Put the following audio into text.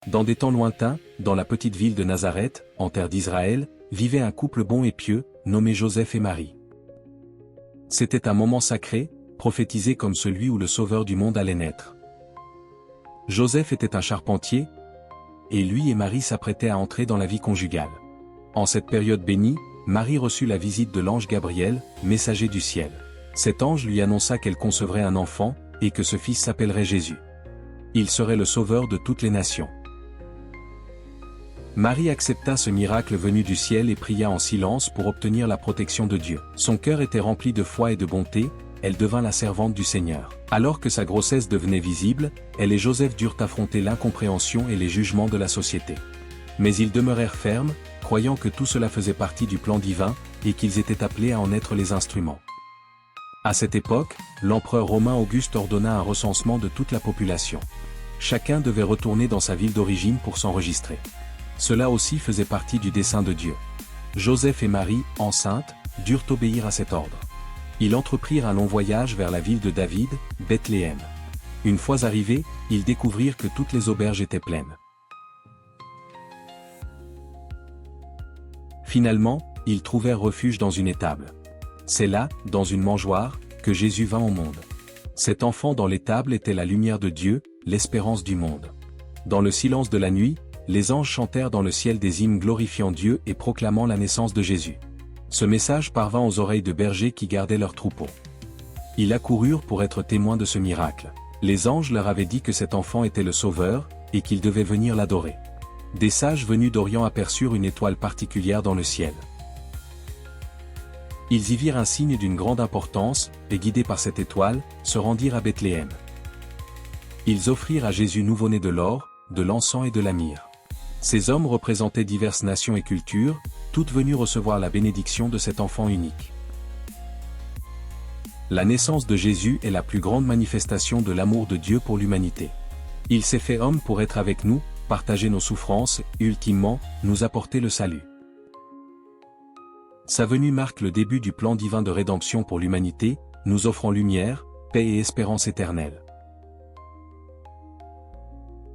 Dans des temps lointains, dans la petite ville de Nazareth, en terre d'Israël, vivait un couple bon et pieux, nommé Joseph et Marie. C'était un moment sacré, prophétisé comme celui où le Sauveur du monde allait naître. Joseph était un charpentier, et lui et Marie s'apprêtaient à entrer dans la vie conjugale. En cette période bénie, Marie reçut la visite de l'ange Gabriel, messager du ciel. Cet ange lui annonça qu'elle concevrait un enfant, et que ce fils s'appellerait Jésus. Il serait le sauveur de toutes les nations. Marie accepta ce miracle venu du ciel et pria en silence pour obtenir la protection de Dieu. Son cœur était rempli de foi et de bonté, elle devint la servante du Seigneur. Alors que sa grossesse devenait visible, elle et Joseph durent affronter l'incompréhension et les jugements de la société. Mais ils demeurèrent fermes, croyant que tout cela faisait partie du plan divin, et qu'ils étaient appelés à en être les instruments. À cette époque, l'empereur romain Auguste ordonna un recensement de toute la population. Chacun devait retourner dans sa ville d'origine pour s'enregistrer. Cela aussi faisait partie du dessein de Dieu. Joseph et Marie, enceintes, durent obéir à cet ordre. Ils entreprirent un long voyage vers la ville de David, Bethléem. Une fois arrivés, ils découvrirent que toutes les auberges étaient pleines. Finalement, ils trouvèrent refuge dans une étable. C'est là, dans une mangeoire, que Jésus vint au monde. Cet enfant dans l'étable était la lumière de Dieu, l'espérance du monde. Dans le silence de la nuit, les anges chantèrent dans le ciel des hymnes glorifiant Dieu et proclamant la naissance de Jésus. Ce message parvint aux oreilles de bergers qui gardaient leurs troupeaux. Ils accoururent pour être témoins de ce miracle. Les anges leur avaient dit que cet enfant était le Sauveur, et qu'ils devaient venir l'adorer. Des sages venus d'Orient aperçurent une étoile particulière dans le ciel. Ils y virent un signe d'une grande importance, et guidés par cette étoile, se rendirent à Bethléem. Ils offrirent à Jésus nouveau-né de l'or, de l'encens et de la myrrhe. Ces hommes représentaient diverses nations et cultures, toutes venues recevoir la bénédiction de cet enfant unique. La naissance de Jésus est la plus grande manifestation de l'amour de Dieu pour l'humanité. Il s'est fait homme pour être avec nous, partager nos souffrances et ultimement, nous apporter le salut. Sa venue marque le début du plan divin de rédemption pour l'humanité, nous offrant lumière, paix et espérance éternelle.